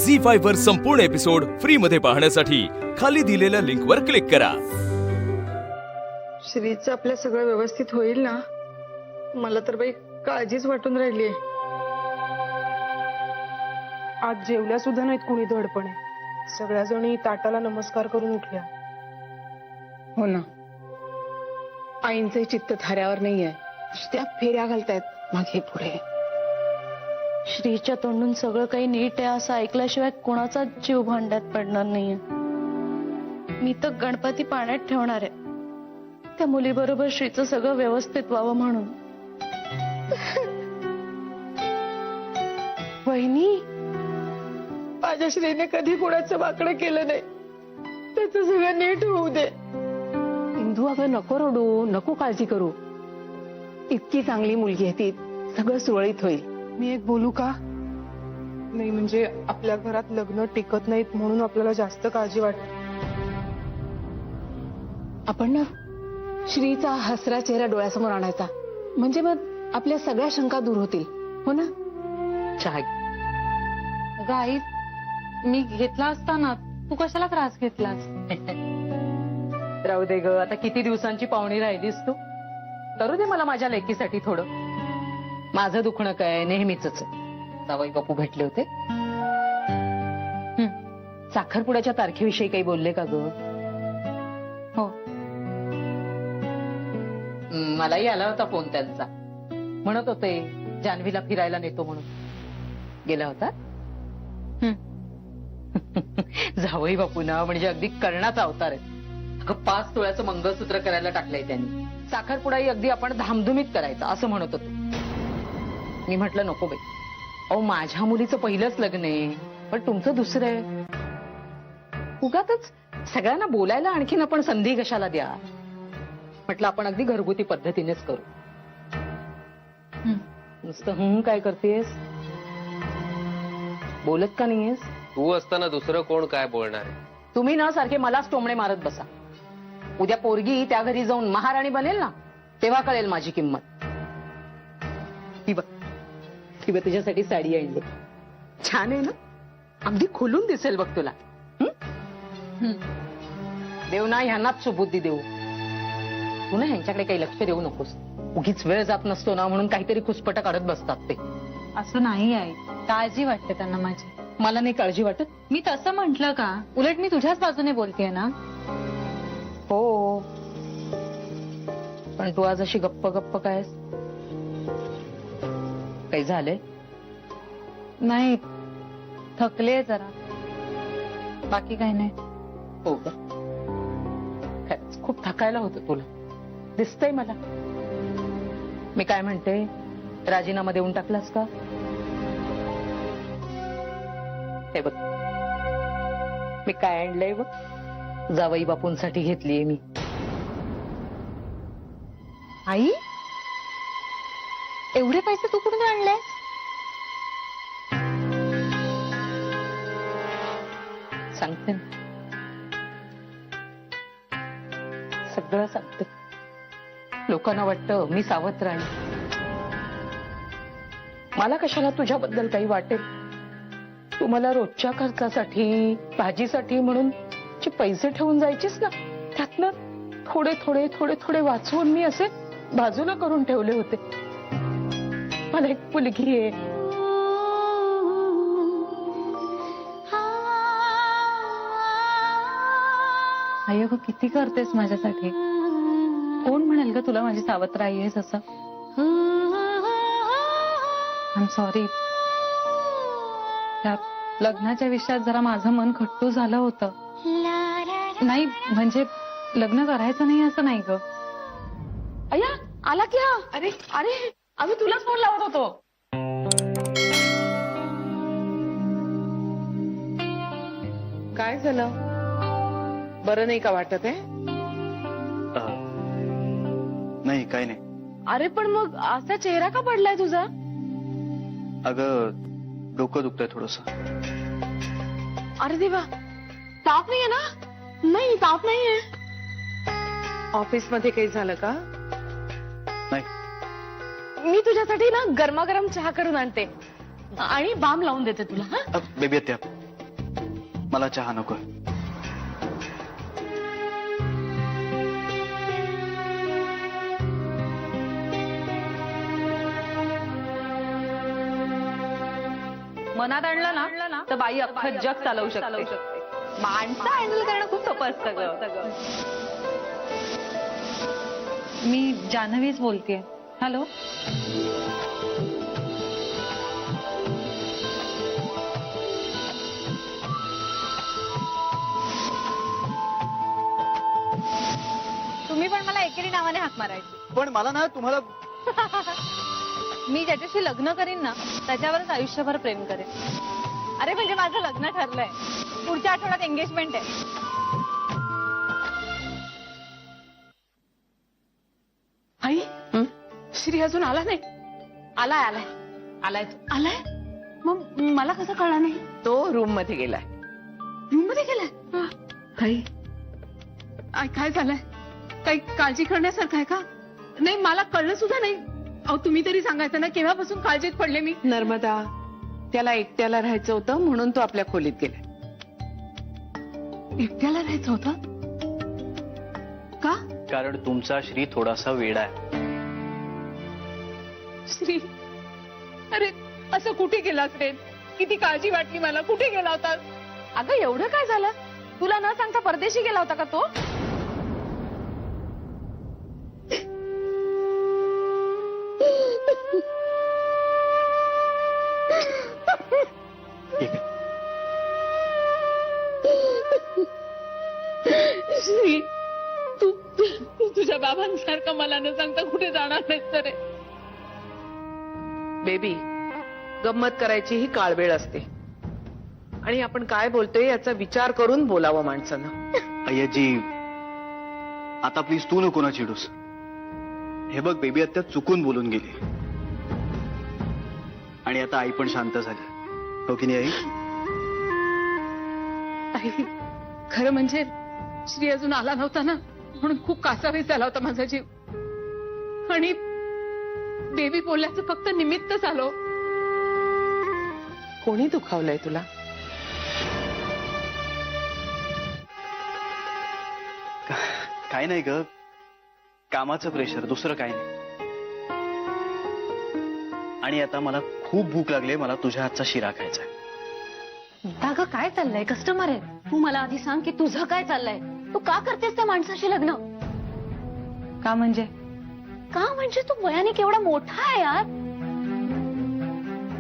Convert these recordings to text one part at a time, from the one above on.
झी5 वर संपूर्ण episode free मध्ये पाहण्यासाठी खाली दिलेल्या लिंक वर क्लिक करा. श्रीचं आपलं सगळं व्यवस्थित होईल ना? मला तर बाई काळजीच वाटून राहिलीये. आज जेवल्या सुद्धा नाहीत कुणी धडपणे. सगळ्या जणी ताटाला नमस्कार करून उठल्या. हो ना, आईंचे चित्त थाऱ्यावर नाहीये. त्या फेऱ्या घालतायत मागे पुढे. श्रीच्या तोंडून सगळं काही नीट आहे असं ऐकल्याशिवाय कोणाचा जीव भांड्यात पडणार नाहीये. मी तर गणपती पाण्यात ठेवणार आहे त्या मुलीबरोबर श्रीचं सगळं व्यवस्थित व्हावं म्हणून. वहिनी, माझ्या श्रीने कधी कोणाचं वाकडं केलं नाही. त्याचं सगळं नीट होऊ दे. इंदू, अगं नको रडू, नको काळजी करू. इतकी चांगली मुलगी आहे ती, सगळं सुरळीत होईल. मी एक बोलू का? नाही म्हणजे आपल्या घरात लग्न टिकत नाहीत म्हणून आपल्याला जास्त काळजी वाटते. आपण ना श्रीचा हसरा चेहरा डोळ्यासमोर आणायचा, म्हणजे मग आपल्या सगळ्या शंका दूर होतील. हो ना? चहा. अगं आई, मी घेतला असता ना, तू कशाला त्रास घेतलास? राहू दे ग, आता किती दिवसांची पाहुणी राहिलीस तू. करू दे मला माझ्या लेकीसाठी थोडं. माझं दुखणं काय नेहमीच. जावई बापू भेटले होते. साखरपुड्याच्या तारखेविषयी काही बोलले का ग? हो, मलाही आला होता फोन त्यांचा. म्हणत होते जान्हवीला फिरायला नेतो म्हणून. गेला होता? जावई बापू ना म्हणजे अगदी कर्णाचा अवतार आहे. अगं 5 तोळ्याचं मंगळसूत्र करायला टाकलंय त्यांनी. साखरपुडाही अगदी आपण धामधुमीत करायचा असं म्हणत होते. मी म्हटलं नको बाई, अहो माझ्या मुलीचं पहिलंच लग्न आहे, पण तुमचं दुसरं आहे. उगाचच सगळ्यांना बोलायला आणखीन आपण संधी कशाला द्या. म्हटलं आपण अगदी घरगुती पद्धतीनेच करू. नुसतं काय करतेस? बोलत का नाहीयेस? तू असताना दुसरं कोण काय बोलणार आहे? तुम्ही ना सारखे मलाच टोमणे मारत बसा. उद्या पोरगी त्या घरी जाऊन महाराणी बनेल ना, तेव्हा कळेल माझी किंमत. ही बघ, ही बघ तुझ्यासाठी साडी आणली. छान आहे ना? अगदी खुलून दिसेल बघ तुला. देव ना ह्यांनाच सुबुद्धी देऊ. तू ना ह्यांच्याकडे काही लक्ष देऊ नकोस. उगीच वेळ जात नसतो ना म्हणून काहीतरी खुसपट काढत बसतात ते. असं नाही आहे, काळजी वाटते त्यांना माझी. मला नाही काळजी वाटत. मी तसं म्हंटल का? उलट मी तुझ्याच बाजूने बोलतेय ना. हो, पण तू आज अशी गप्प गप्प काय? काही झालंय? नाही, थकले जरा, बाकी काही नाही. हो का? खरंच खूप थकायला होतं तुला, दिसतंय मला. मी काय म्हणते, राजीनामा देऊन टाकलास का? हे बघ, मी काय आणलंय बघ, जावई बापूंसाठी घेतलीये मी. आई, एवढे पैसे तू कुठून आणले? सांगते ना, सगळं सांगते. लोकांना वाटतं मी सावत्र राणी. मला कशाला तुझ्याबद्दल काही वाटेल. तू मला रोजच्या खर्चासाठी, भाजीसाठी म्हणून जे पैसे ठेवून जायचीस ना, त्यातनं थोडे थोडे थोडे थोडे वाचवून मी असे बाजूला करून ठेवले होते. मला एक मुलगी आहे. आई अगं किती करतेस माझ्यासाठी. कोण म्हणेल ग तुला माझी सावत्र आई आहेस असं? I am sorry. त्या लग्नाच्या विषयात जरा माझं मन खट्टू झालं होतं. नाही म्हणजे लग्न करायचं नाही असं नाही ग. अय्या, आला की हा? अरे अरे, आम्ही तुलाच फोन लावत होतो. काय झालं? बरं नाही का वाटत आहे? नाही, काही नाही. अरे पण मग असा चेहरा का पडलाय तुझा? अगं डोकं दुखतंय थोडस. अरे देवा, ताप नाहीये ना? नाही, ताप नाहीये. ऑफिस मध्ये काही झालं का? नाही. मी तुझ्यासाठी ना गरमागरम चहा करून आणते आणि बाम लावून देते तुला. हा, बेबी त्या मला चहा नकोय. मनात आणलं ना तर बाई अख्खं जग चालवू शकते. माणसं हँडल करणं खूप सोपं असतं गं. मी जान्हवीच बोलतेय. हॅलो. तुम्ही पण मला एकेरी नावाने हाक मारायची. पण मला ना तुम्हाला मी ज्याच्याशी लग्न करीन ना त्याच्यावरच आयुष्यभर प्रेम करेन. अरे म्हणजे माझं लग्न ठरलंय. पुढच्या आठवड्यात एंगेजमेंट आहे. आई श्री अजून आला नाही. आलाय आलाय आलाय तो. आलाय? मग मला कसं कळणार नाही? तो रूम मध्ये गेलाय. रूम मध्ये गेलाय? आई काय झालंय? काही काळजी करण्यासारखं आहे का? नाही मला कळलं सुद्धा नाही. अहो तुम्ही तरी सांगायचं ना, केव्हापासून काळजीत पडले मी. नर्मदा, त्याला एकट्याला राहायचं होतं म्हणून तो आपल्या खोलीत गेलाय. एकट्याला राहायचं होतं का? कारण तुमचा श्री थोडासा वेडा आहे. श्री अरे असं कुठे गेलास रे? किती काळजी वाटली मला. कुठे गेला होतास? अगं एवढं काय झालं? तुला न सांगता परदेशी गेला होता का तो? ठीक आहे. श्री तू तुझ्या बाबांसारखं मला न सांगता कुठे जाणार नाहीस तर रे? बेबी, गंमत करायची ही काळवेळ असते आणि आपण काय बोलतोय याचा विचार करून बोलावं माणसानं. अय्याजी, आता प्लीज तू नको ना चिडूस. हे बघ बेबी आत्या चुकून बोलून गेली आणि आता आई पण शांत झाली. हो की नाही आई? आई खरं म्हणजे श्री अजून आला नव्हता ना, म्हणून खूप कासावीस झाला होता माझा जीव. आणि बेबी बोलल्याचं फक्त निमित्त झालो. कोणी दुखावलंय तुला? काय नाही ग, कामाचं प्रेशर, दुसरं काय नाही. आणि आता मला खूप भूक लागली. मला तुझ्या हातचा शिरा खायचा. अगं काय चाललंय? कस्टमर आहे. तू मला आधी सांग की तुझं काय चाललंय. तू का करतेस त्या माणसाशी लग्न? का म्हणजे? का म्हणजे तू वयाने केवढा मोठा आहे यार.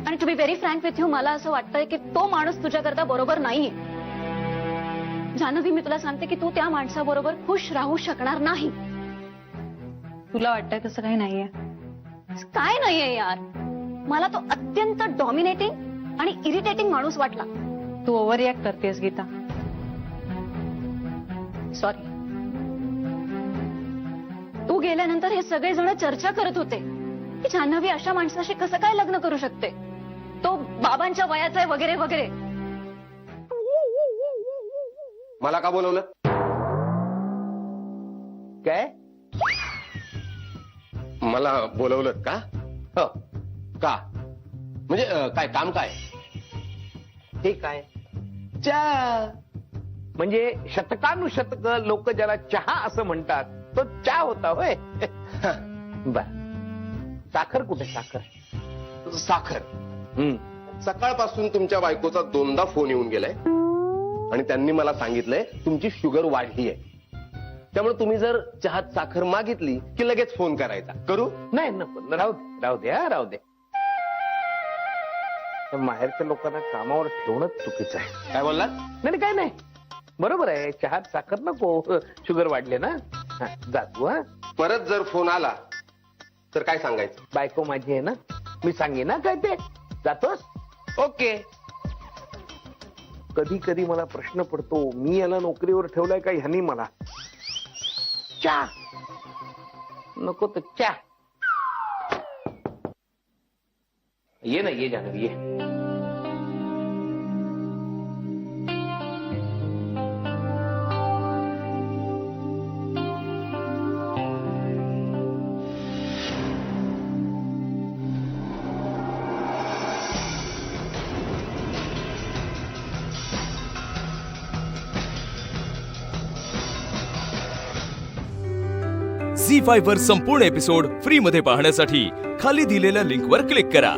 आणि to be very frank with you, मला असं वाटतंय की तो माणूस तुझ्याकरता बरोबर नाहीये. जान्हवी, मी तुला सांगते की तू त्या माणसाबरोबर खुश राहू शकणार नाही. तुला वाटतंय तसं काही नाहीये? काय नाहीये यार. मला तो अत्यंत डॉमिनेटिंग आणि इरिटेटिंग माणूस वाटला. तू ओव्हर रिॲक्ट करतेस गीता. सॉरी. तू गेल्यानंतर हे सगळेजण चर्चा करत होते की जान्हवी अशा माणसाशी कसं काय लग्न करू शकते. तो बाबांच्या वयाचा आहे वगैरे वगैरे. मला का बोलवलं? काय? मला बोलवलं का? हो का? म्हणजे काय काम काय? ते काय? चहा. म्हणजे शतकानुशतक लोक ज्याला चहा असं म्हणतात तो चहा होता होय. बर, साखर कुठे? साखर साखर सकाळपासून तुमच्या बायकोचा 2दा फोन येऊन गेलाय आणि त्यांनी मला सांगितलंय तुमची शुगर वाढली आहे. त्यामुळे तुम्ही जर चहात साखर मागितली की लगेच फोन करायचा. करू? नाही, नको, राहू दे. माहेरच्या लोकांना कामावर ठेवणंच चुकीचं आहे. काय बोललात? नाही काय नाही, बरोबर आहे. चहात साखर नको, शुगर वाढले ना. जा तू. परत जर फोन आला तर काय सांगायचं? बायको माझी आहे ना, मी सांगेन ना काय ते. जातोस? ओके. कधी कधी मला प्रश्न पडतो, मी याला नोकरीवर ठेवलाय का ह्यानी मला. चहा नको तर चहा. ये ना, ये जान्हवी, ये. झी5 वर संपूर्ण एपिसोड फ्री मध्ये पाहण्यासाठी खाली दिलेल्या लिंकवर क्लिक करा.